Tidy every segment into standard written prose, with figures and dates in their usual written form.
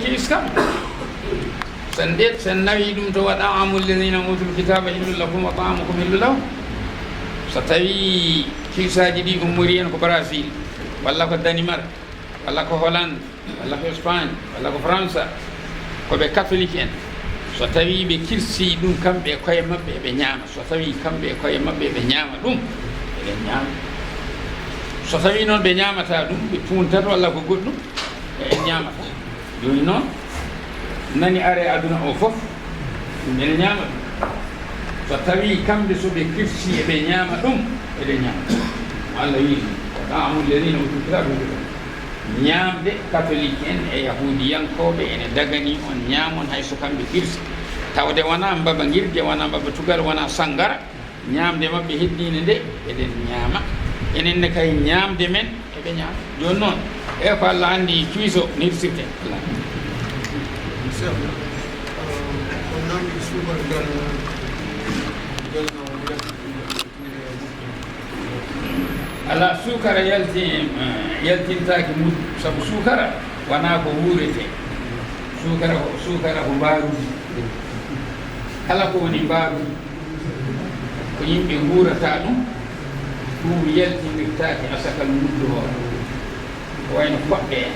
كيس كم سنديت سنوي دم توطعام الذين أوتوا الكتاب حل لكم وطعامكم حل لهم ستوي كيسا جدي أموريان كبرازيل ولا كدنمارك ولا كهولند ولا كإسبانيا ولا كفرنسا كوبي كاثوليكين so tawi ɓe kirsi ɗum kamɓe koye maɓɓe ɓe ñaama so tawi kamɓe koye maɓɓe ɓe ñaama ɗum eɓe ñaama so tawi noon ɓe ñaamata ɗum ɓe puntata walla ko goɗɗum en ñaamata joni noon nani are aduna o fof ɗum ene ñaama ɗum so tawi kamɓe soɓe kirsi eɓe ñaama ɗum eɓe ñaama Allah wi ta'amul ladina utul kitaba ñaamde catholique en e yahudiyankoɓe ene dagani on ñaamon hayso kamɓe kirsi tawde wona mbaba girde wona mbaba tugal wona sangara ñaamde maɓɓe heddine nde eɗen ñaama enenne kay ñaamde men eɓe ñaama joni noon e ko Allah andi cuiso nirsirte Allah ala sukara yaltintaki muddu sabu sukara wona ko wuurete sukara ko mbaruji kala ko woni mbaruji ko yimɓe guurata ɗum yaltinirtaki asakal muddu o wayno koɗɗe en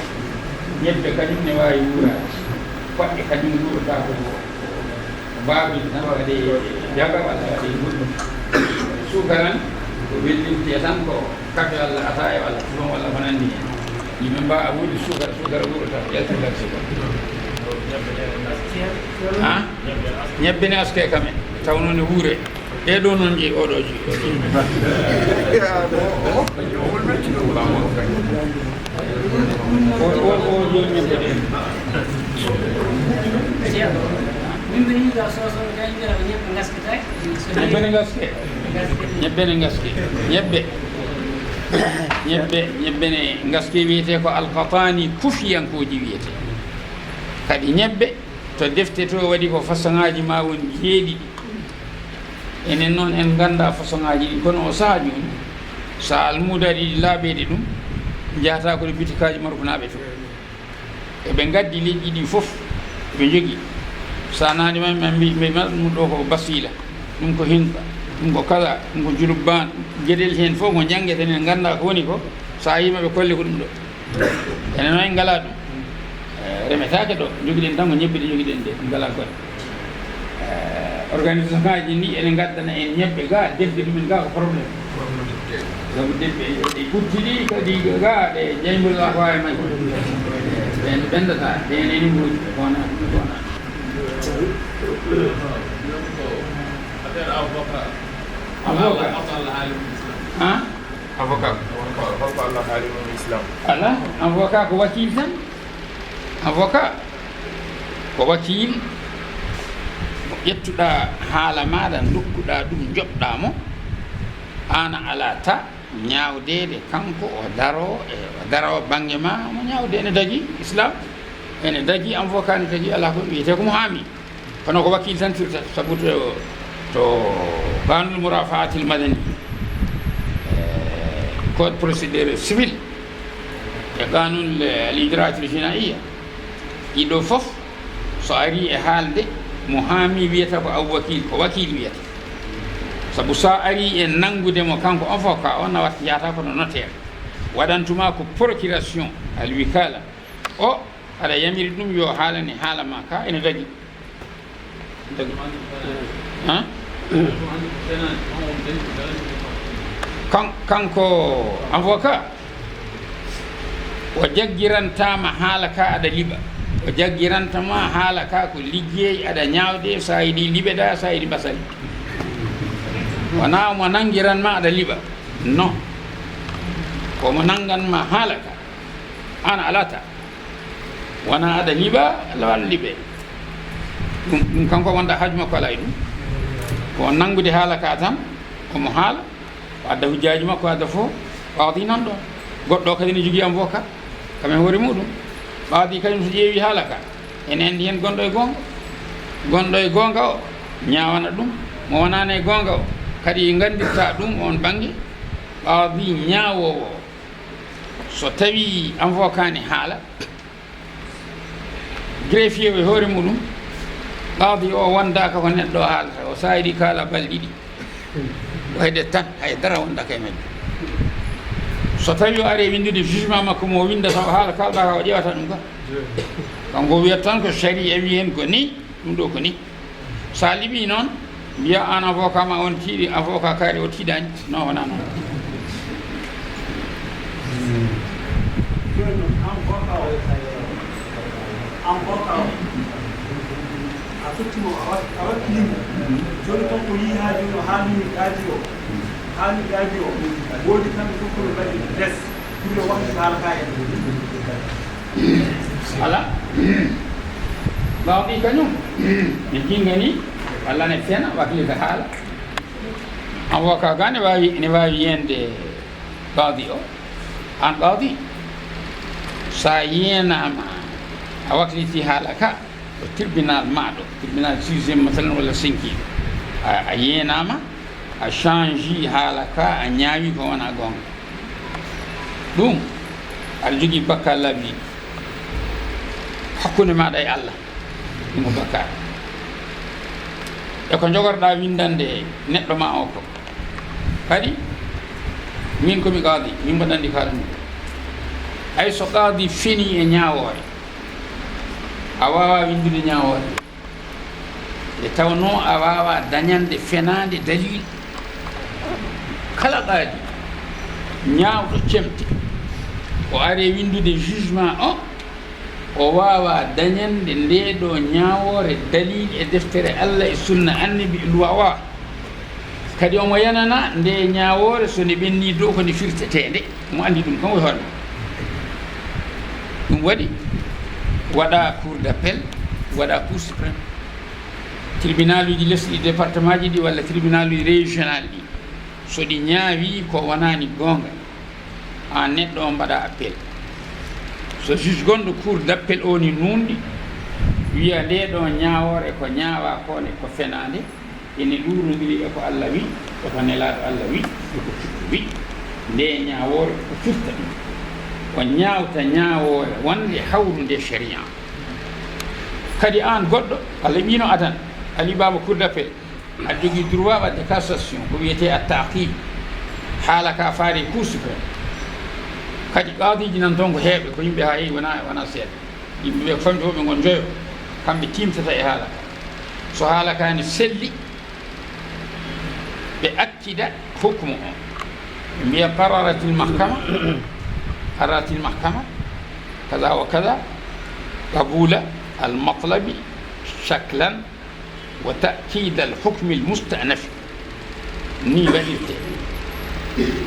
ñebbe kañum ne wawi wuurade koɗɗe kañum guurata ko mbaruji tan waɗe jaga walla waɗe muddu sukaran ko wellinte tan ko kafe walla ataye walla tufon walla ko nanndi hen yimɓe mbawa wuude sukara wuurata yaltinirta sukara ñebbe ne aske kamen tawno ne wuure ɗeɗo noon jeeyi oɗo joni ñebbe ɗe ñebbe ne gaske ñebbe ne gaske wiyete ko alqatani kufiyankoji wiyete kadi ñebbe to defte to waɗi ko façon ngaji ma woni jeeɗiɗi enen noon en ganda façon ngaji ɗi kono o saaha joni sa almudaɗi ɗi laaɓede ɗum jahata koɗe bitikaji marukunaɓe to eɓe gaddi leƴƴi ɗi foof ɓe jogui sa nani mami ɗum ɗo ko basila ɗum ko hinka ɗum ko kala ɗum ko julubban gueɗel hen fof ko janggueten en ganda ko woni ko sa yimaɓe kolle ko ɗum ɗo enen noon en ngala ɗum remetake ɗo joguiɗen tan ko ñebbe ɗe joguiɗen de ngala koɗe organisation ngaji ni ene gaddana en ñebbe ga defde ɗumen ga ko probléme sabu defɓe ɗe ɓurtiɗi kadi ga ɗe jaymbullah wawi may ɓen ɓendata ɗen eni mbuji wona ala avocat ko wakil tan avocat ko wakil mo ƴettuɗa haala maɗa dokkuɗa ɗum joɓɗamo an ala ta ñawdede kanko o daro banggue ma mo ñawde ene dagui islam ene dagui avocat ne dagui ala ko wiyete komo haami kono ko wakil tan tirta sabu to banul murafatil madani code procédure civil e ganul l'hydratul jinaiya ɗiɗo fof so ari e haalde mo haami wiyata ko aw wakil ko wakil wiyata sabu sa ari e nangudemo kanko avocat on nawat yata kono notaire waɗantuma ko procuration alwi kala o aɗa yamiri ɗum yo haalani haala ma ka ene dagui kanko avocat o jaggirantama haala ka aɗa liɓa o jaggirantama haala ka ko liggey aɗa ñawde sa yiɗi liɓeɗa sa yiɗi basali wona mo nangiranma aɗa liɓa non komo nanganma haala ka an alata wona aɗa liɓa lawaɗa liɓe ɗum kanko wonda haaju makko ala e ɗum ko nangude haala ka tan komo haala adda hujjaji makko adda fof ɓawdi nan ɗon goɗɗo kadi ne jogui avocat kamen hoore muɗum ɓawdi kañum so ƴeewi haala ka ene andi hen gonɗo e gonga o ñawana ɗum mo wonani e gonga o kadi gandirta ɗum on banggue ɓawdi ñawowo so tawi an fof kani haala greffier e hoore muɗum qadi o wondaka ko neɗɗo o haalata o sayri kaala balɗe ɗiɗi wayde tan haydara wondaka e men so tawi o ari windude jugement makko mo windata o haala kalɗa ka o ƴewata ɗum ka kanko wiyata tan ko sharia wi hen ko ni ɗum ɗo ko ni sa liɓi noon mbiya an avocat ma on tiiɗi avocat kaari o tiiɗani non wona noon a fettimo a wakkilimo joni tan ko yii haaji o haalni gaaji o woodi kamɓe fof koɓe mbaɗi des pour o wakti haala ka en ala bawɗi kañum ne jingani walla ne fena waklita haala avocat ga ne wawi yende bawɗi o an bawɗi sa yenama a wakliti haala ka o tribunal maɗo tribunal 6e masalan walla 5e a yenama a change haala ka a ñaawi ko wona gonga ɗum aɗa jogui bakkar labbi hakkude maɗa e Allah ɗum ko bakkar e ko jogorɗa windande neɗɗo ma o ko kadi min komi qaadi min mbaɗandi kaala mum ay so qaadi fini e ñaawore a wawa windude ñaawore e tawno a wawa dañande fenade dalil kala qaadi ñaawɗo cemte o ari windude jugement o wawa dañande nde ɗo ñaawore dalil e deftere Allah e sunna annabi e loi wa kadi omo yanana nde ñaawore so ne ɓenni dow ko nde firtetende mo andi ɗum kam woy hono ɗum waɗi waɗa cour d'appel waɗa cour suprême tribunal uji lesɗi département ji ɗi walla tribunal uji régional ɗi so ɗi ñaawi ko wonani gonga an neɗɗo o mbaɗa appel so juge gonɗo cour d'appel o ni nunɗi wiya nde ɗo ñaawore ko ñaawa kone ko fenade ene ɗurodiri e ko Allah wi eko nelaɗo Allah wi eko firti wi nde ñaawore ko firta ɗum ko ñaawta ñaawore wonde hawru nde sharia kadi an goɗɗo Allah ɓino adan ali baba cour d'appel aɗa jogui droit wadde cassation ko wiyete a taqib haala ka faari cour suprême kadi qaadiji nan toon ko heeɓe ko yimɓe ha heewi wona seeɗa yimɓeɓe ko famde fof ɓe gon joyo kamɓe timtata e haala ka so haala ka ne selli ɓe accida hukmu o ɓe mbiya qararatil mahkama kaza wa kaza qabula al matlabi shaklan wa ta'kid al hukm al mustanaf ni waɗirte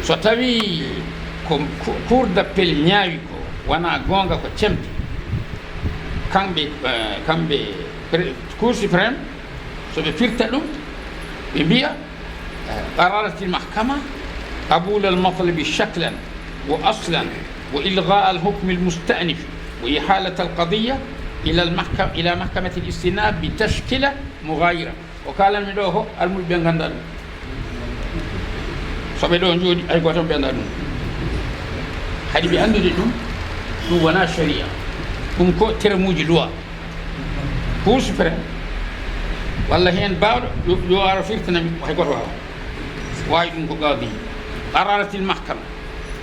so tawi ko cour d'appel ñaawi ko wona gonga ko cemte kamɓe cour suprême soɓe firta ɗum ɓe mbiya qararatil mahkama qabula al matlabi shaklan wa aslan wa ilga al hukm al mustanif wa ihalat al qadiya ila mahkamati al istinab bi tashkila mughayira o kalanmi ɗo ho almuɓe ɓe ganda ɗum soɓe ɗo jooɗi ay goto ɓe anda ɗum haɗi ɓe andude ɗum wona sharia ɗum ko termuji loi cour suprême walla hen bawɗo yo ara firtanami hay goto wawa wawi ɗum ko qadi qararatil mahkama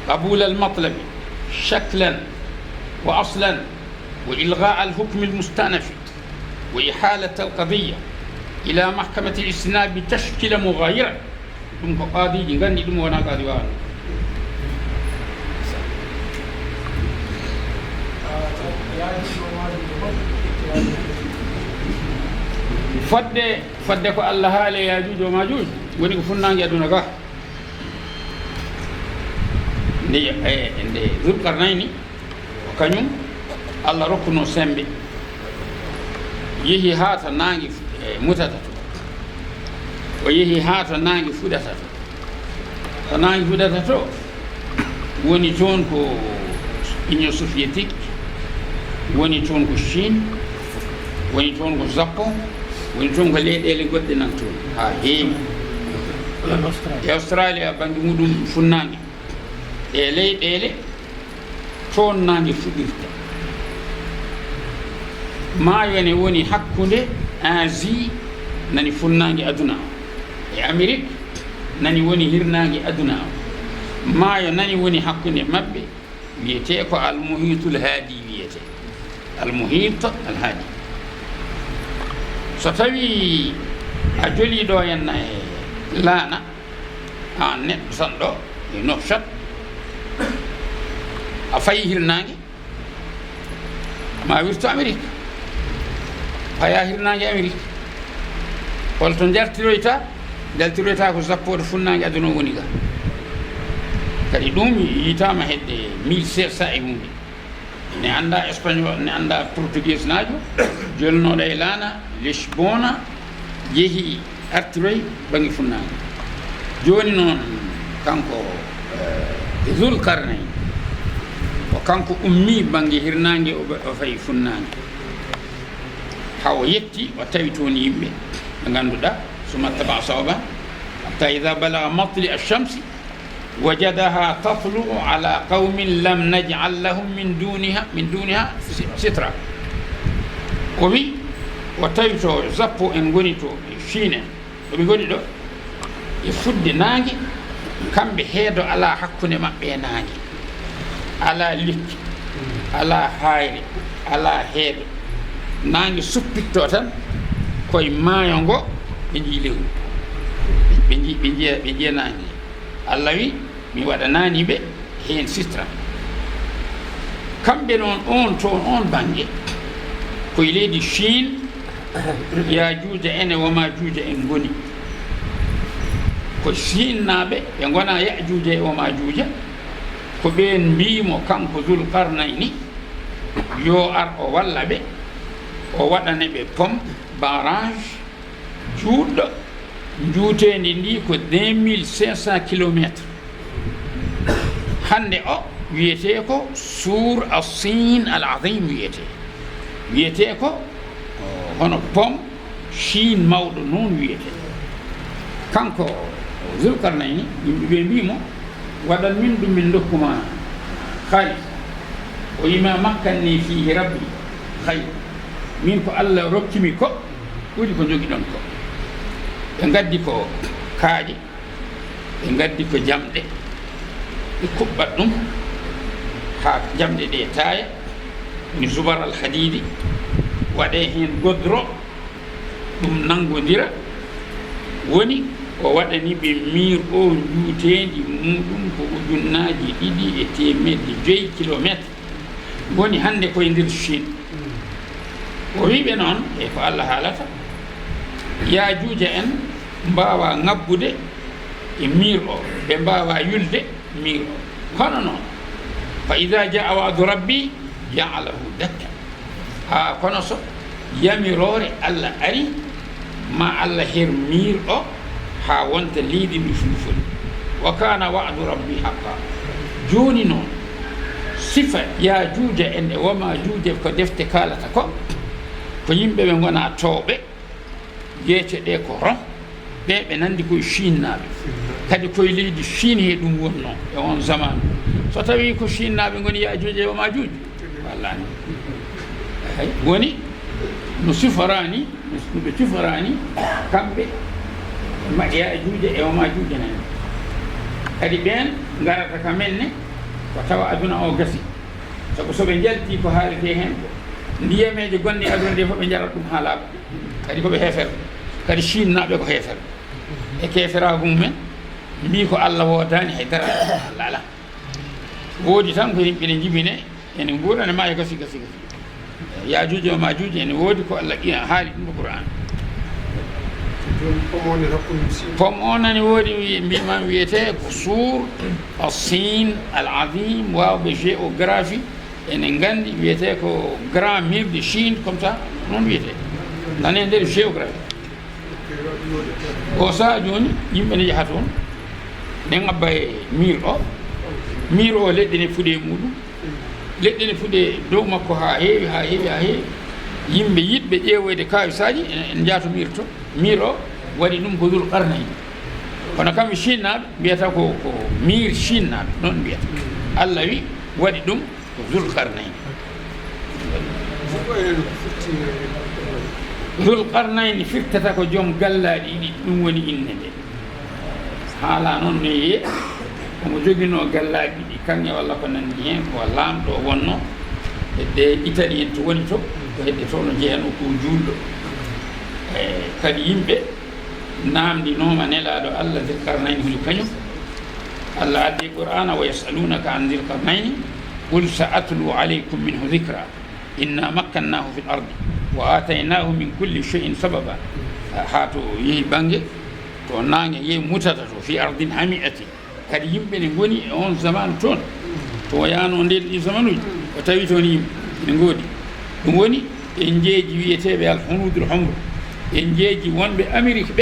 qabula al matlabi shaklan wa aslan wa ilga al hukm al mustanafi wa ihalat al qadiya ila mahkamati al istinab bi tashkila mughayira ɗum ko qadiji gandi ɗum wona qadi wawano fodde ko Allah haale yajuuji o majuuji woni ko funnangue aduna ga nde Zulkarnayni o kañum Allah rokkuno sembe yeehi ha to nangue mutata to o yeehi ha to nangue fuɗata to nangue fuɗata to woni toon ko Union soviétique woni toon ko Chine woni toon ko Japon woni toon ko leyɗele goɗɗe nan toon ha heewi e Australie a banggue muɗum funnangue e leyɗele toon nange fuɗirta maayo ne woni hakkunde Asie nani funnange aduna o e Amérique nani woni hirnange aduna o maayo nani woni hakkunde maɓɓe wiyete ko almuhitul haadi wiyete almuhit alhaadi so tawi a joliɗo henna e laana an neɗɗo tan ɗo e Nouakchott a fayi hirnange ma wirto Amérique faya hirnange Amérique holto jaltiroyta ko zappode funnange aduna woni ga kadi ɗum yitama hedde 1700 e hunde ne anda espagnol ne anda portugais najo jolnoɗo e laana Lisbona jeehi artiroy bangi funnange joni noon kanko Zulkarnain o kanko ummi bangi hirnange o fayi funnange hawo yetti o tawi toon yimɓe ɓe ganduɗa suma taba sawba hatta ida balaga matli alchamsi wajadaha tatlu'u ala qawmin lam naj'al lahum min duniha sitra o wi o tawi to zappo en goni to Chine ɗoɓe goni ɗo e fudde nangue kamɓe heedo ala hakkude maɓɓe e nangue ala likki ala hayre ala heeɗo nangue suppitto tan koye maayo ngo ɓe jii lewru ɓe jiya nangue Allah wi mi waɗanani ɓe hen sitra kamɓe noon on toon on banggue koye leydi Chine Yajuuja ene woma juuja en goni ko Chine naɓe ɓe gona Yajuuja e woma juuja ko ɓen mbimo kanko Zulkarnayni yo ar o walla ɓe o waɗane ɓe pompe barrage juutɗo juutendi ndi ko 2500 kilométres hande o wiyete ko Sur as-Sin al-Azim wiyete ko hono pompe Chine mawɗo noon wiyete kanko Zulkarnayni yimɓeɓe mbimo waɗan min ɗum min dokkuma halis o yima makkanni fihi rabbi hayr min ko Allah rokkimi ko ɓuri ko jogiɗon ko ɓe gaddi ko kaaƴe ɓe gaddi ko jamɗe ɓe kuɓɓat ɗum ha jamɗe ɗe taaya ni zubar al hadidi waɗe hen godro ɗum nangodira woni o waɗani ɓe mir o juutendi muɗum ko ujunnaji 200 kilométre woni hande koye nder Chine o wiɓe noon e ko Allah haalata Yajuuja en mbawa ngabbude e mir o ɓe mbawa yulde mir o kono noon fa ida jaa wa'du rabbi ja'alahu dakka ha kono so yamirore Allah ari ma Allah her mir o ha wonta leydi ndi fulfuli wa kana wa'du rabbi haqqa joni noon sifa Yajuuja en e woma juuje ko defte kalata ko yimɓe ɓe gona towɓe jeece ɗe ko ron ɓe nandi koye Chine naɓe kadi koye leydi Chine he ɗum wonno e on zaman so tawi ko Chine naɓe goni Yajuuja e woma juuje wallani hay woni no siforani noɓe siforani kamɓe Yajuuja e woma juuje nani kadi ɓen garata ka menne ko tawa aduna o gasi sabu soɓe jalti ko haalete hen ko ndiyameje gonɗe aduna nde fof ɓe jarat ɗum ha laaɓa kadi koɓe heefere kadi Chine naɓe ko heefere e keferagu mumen mbi ko Allah wodani haydara Allah ala woodi tan ko yimɓe ne jibine ene guurane ma e gasi Yajuuja o Majuuja ene woodi ko Allah haali ɗum ko Qur'an pom o nani woodi mbimam wiyete ko Sur as-Sin al-Azim wawɓe géographie ene gandi wiyete ko grand mur de Chine comme ça noon wiyete nane nder géographie o saha joni yimɓe ne jaaha toon ne ngabba e mur o leɗɗe ne fuuɗe muɗum leɗɗe ne fuuɗe dow makko ha heewi yimɓe yiɗɓe ƴeewoyde kawisaji en jaato mur o waɗi ɗum ko Zulkarnain kono kamɓe Chine naɓe mbiyata ko mur Chine naɓe noon mbiyata Allah wi waɗi ɗum ko zulkarnayni zulkarnayni firtata ko joom gallaɗi ɗiɗi ɗum woni inne nde haala noon no yiye omo joguino gallaɗi ɗiɗi kanŋe walla ko nandi hen ko laamɗo wonno hedde Italie en to woni to ko hedde to no jeeyano ko julɗo kadi yimɓe namdinoma nelaɗo Allah zulkarnayni holi kañum Allah addi qur'ana wa yasalunaka an zulkarnayni qul sa'atlu alaykum minhu dhikra inna makkannahu fil ardi wa ataynahu min kulli shay'in sababa ha to yehi bange to nange yehi mutata to fi ardin hami'ati kadi yimɓe ne goni e on zaman toon to yano nden ɗi zamanuji o tawi toon yimɓe ne ngoodi ɗum woni en jeeji wiyeteɓe alhunudul humr en jeeji wonɓe Amérique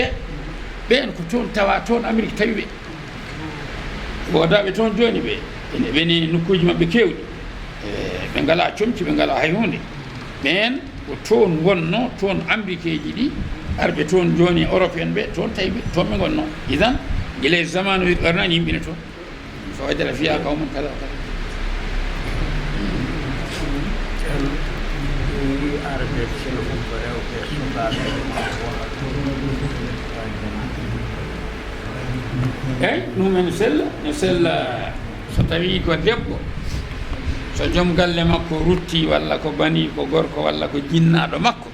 ɓen ko toon tawa toon Amérique tawi ɓe wodaɓe toon joni ɓe ɓene nokkuji mabɓe kewɗi ɓe ngala comci ɓe ngala hay hunde ɓen ko toon gonno toon Amérique ji ɗi arɓe toon joni européen ɓe toon tawi ɓe toon ɓe gonno idan guila zamanu zulkarnayni yimɓine toon fa wajara fiya qawman kaza kaza eyyi ɗum ene sella so tawi ko debbo so joom galle makko rutti walla ko bani ko gorko walla ko jinnaɗo makko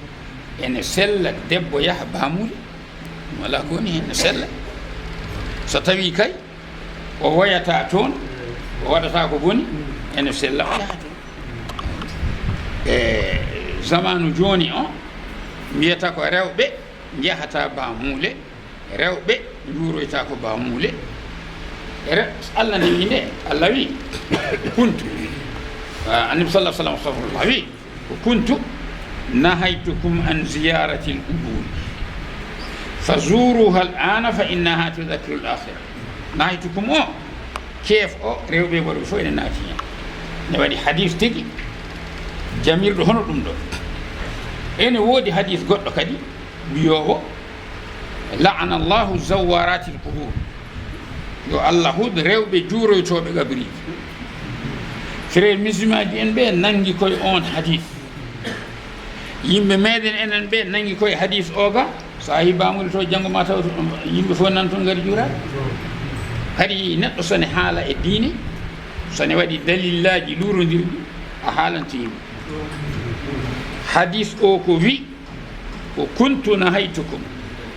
ene sella debbo yaha baamude wala ko woni hen ne sella so tawi kay o woyata toon o waɗata ko boni ene sella o yaha toon zamanu joni o mbiyata ko rewɓe jahata baamuule rewɓe juuroyta ko baamuule Allah ne wi nde Allah wi kuntu annabi sallallahu alaihi wasallam astafirullah wi ko kuntu nahaytukum an ziyarati al qubur fazuruha al ana fa innaha tudhakiru al akhirah nahaytukum o keef o rewɓe worɓe fof ene naati hen ne waɗi hadith tigi jamirɗo hono ɗum ɗo ene woodi hadith goɗɗo kadi wiyowo la'ana Allahu zawarati al qubur yo Allah huuɓe rewɓe juuroytoɓe gabriji frère musulman ji en ɓe nangi koye on hadith yimɓe meɗen enen ɓe nangi koye hadith oga so a hibamude to janggo ma taw yimɓe fof nan toon ngari juurade kadi neɗɗo sone haala e diine sone waɗi dalillaji luurodirɗi a haalanto yimɓe hadith o ko wi ko kuntu nahaytukum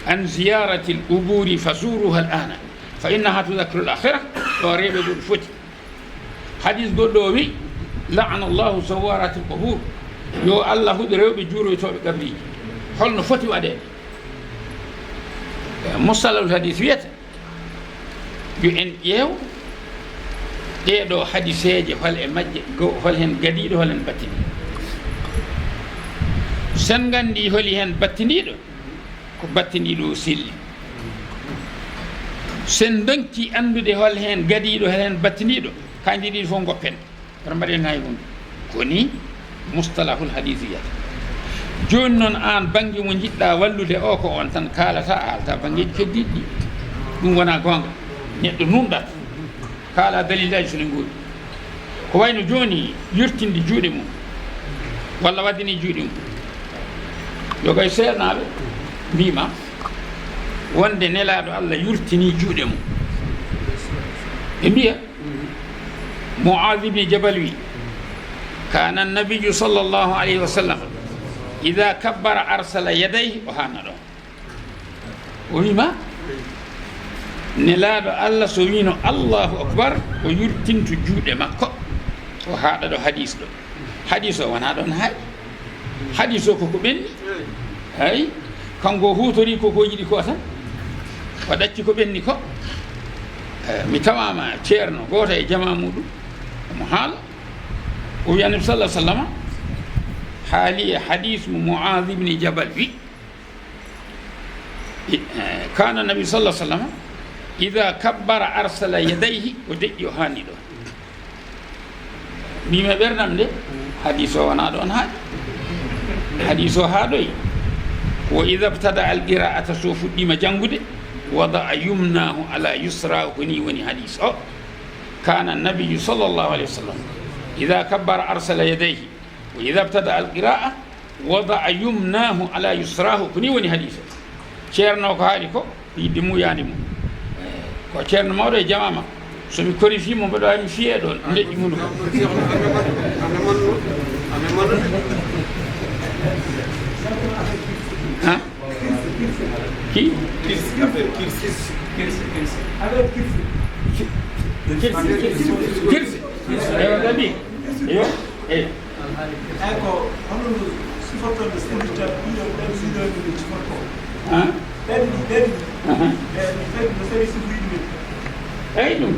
an ziyarati l quburi fazuruha al ana fa innaha tudhakiru l akhira ɗo rewɓe goɗo foti hadith goɗɗo o wi la'ana Allahu zawarati l qubur yo Allah huɗo rewɓe juuroytoɓe gabriji holno foti waɗede mustalahul hadith wiyata yo en ƴeew ɗeɗo hadiseje hol e majje hol hen gadiɗo hol hen battiniɗo sen gandi holi hen battiniɗo ko battiniɗo silli sen donki andude hol hen gadiɗo hol hen battiniɗo kanji ɗiɗi fof goppen kono mbaɗen hay hunde koni mustalahul hadith wiyata joni noon an banggue mo jiɗɗa wallude o ko on tan kalata alta banggueji keddiɗi ɗi ɗum wona gonga neɗɗo numɗat kala dalilaji sone goɗi ko wayno joni yurtinde juuɗe mum walla waddini juuɗe mum yogay seernaɓe mbima wonde nelaɗo Allah yurtini juuɗe mum ɓe mbiya Mu'adh ibn Jabal wi kana an-nabiyyu sallallahu alayhi wa sallam idha kabbara arsala yadayhi o hana ɗon o wima nelaɗo Allah so wino Allahu akbar o yurtinto juuɗe makko o haɗa ɗo hadis ɗo hadis o wona ɗon hay hadis o koko ɓenni hay kanko hutori koko yiɗi ko tan o ɗacci ko ɓenni ko mi tawama ceerno goto e jama muɗum omo haala o wi annabi sallah sallam haali e hadis mo Mu'adh ibn Jabal wi kana nabi sallah sallam ida kabbara arsala yadayhi o deƴƴi o hani ɗo mbimi ɓerdam nde hadis o wona ɗon haaɗi hadis o haaɗoyi wo ida btada al qira'ata so fuɗɗima janngude wada'a yumnahu ala yusra ko ni woni hadis o kana nabiyu sallllahu alayhi wa sallam إذا كبر أرسل يديه وإذا ابتدأ القراءة وضع يمناه على يسراه كني وني حديث شيرنا ko haali ko yidde mu yaani mu ko ceerno mawɗo e jamama somi kori fi mo mbaɗo mi fiye ɗon leƴƴi mum ha ki kirsi ewa gabi eyo ecco hono sifatorde spiritual ɗiɗo ɗen sidoyde ɗe cifatto no sawi sifoyɗi men eyyi ɗum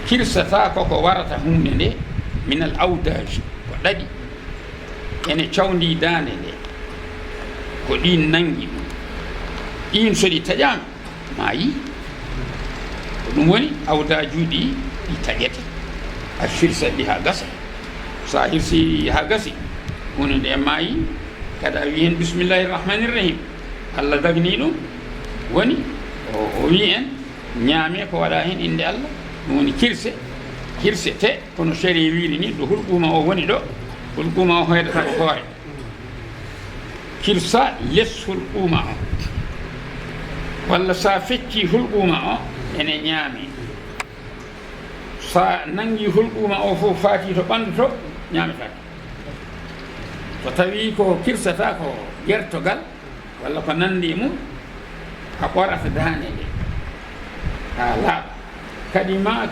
kirsata koko warata hunde nde min al audage ko ɗaɗi ene cawdi dande nde ko ɗin nangi ɗum ɗin so ɗi taƴama ma yi ko ɗum woni awdajuɗi ɗi taƴete a firsat ɗi ha gasa sa hirsi ha gasi hunde nde maayi kada wi hen bisimillahi rrahmani rrahim allah dagni ɗum woni o wi en ñaame ko waɗa hen inde allah ɗum woni kirsete kono seri wiiri ni ɗo hulɓuma o woni ɗo hulɓuma o hoydata ko hoore kirsa less hulɓuma o walla sa fecci hulɓuma o ene ñaami sa nangi hulɓuma o fof faati to ɓandu to ñaametake so tawi ko kirsata ko gertogal walla ko nandi mum a ɓorata dande nde ha laaɓa kadi ma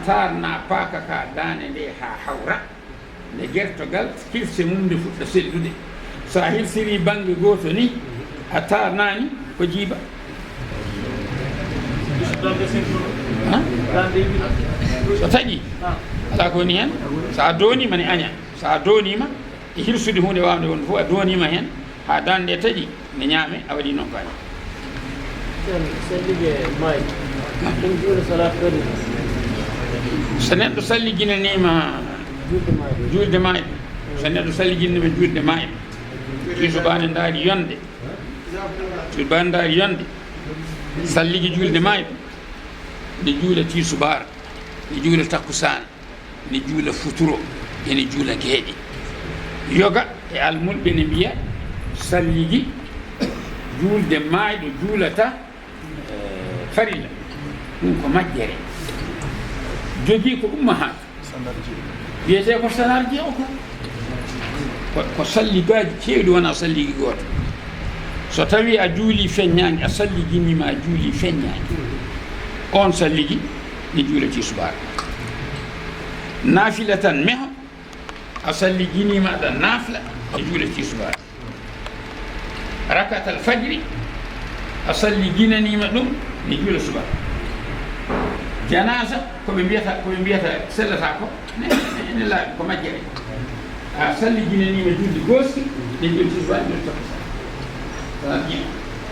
tarna paaka ka dande nde ha hawra nde gertogal kirse mum nde fuɗɗa sellude sa hirsiri banggue goto ni a tarnani ko jiiba so taƴi ala ko woni hen sa donima ne aña sa donima e hirsude hunde wawde won fof a donima hen ha dande taƴi ne ñaame a waɗi noon kaani so neɗɗo salliginanima julde mayɓe so neɗɗo salliginanima julde mayɓe subane daari yonde subane daari yonde salligi julde mayɓe ne juula tisubara ne juula takkusana ne juula futuro ene juula gueeɗe yoga e almulɓe ne mbiya salligi julde mayɗo juulata farilla ɗum ko majjere jogii ko ummahat wiyete ko sanarji o ko salligaji ceeɗu wona salligi gooto so tawi a juuli feññaange a salliginima a juuli feññaange on salligi ne juulati subaka naafila tan meho a salliginima aɗa naafla e juulati subaka rakatal fajri a salliginanima ɗum ne juula subaka janasa koɓe mbiyata sellata ko ene laaɓi ko majjere a salliginanima julde gooski ne juulati subaka juulde takkusa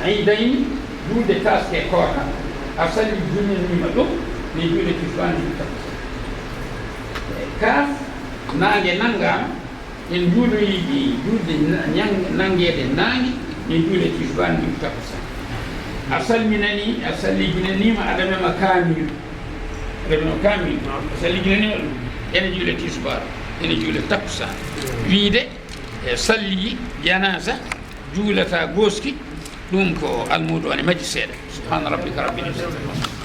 aydayni julde taske koota a salliginanima ɗum ne juulati subaka juulde takkusa kaaf nangue nanngama en juuloyiji julde nanguede nangue ne juulati subaka juulde takkusa a salminani a salliginanima aɗa mema kamilu a salliginanima ɗum ene juulati subaka ene juula takkusa wiide e salligi janasa juulata gooski ɗum ko almudo ane majji seeɗa subhana rabbika rabbil izzati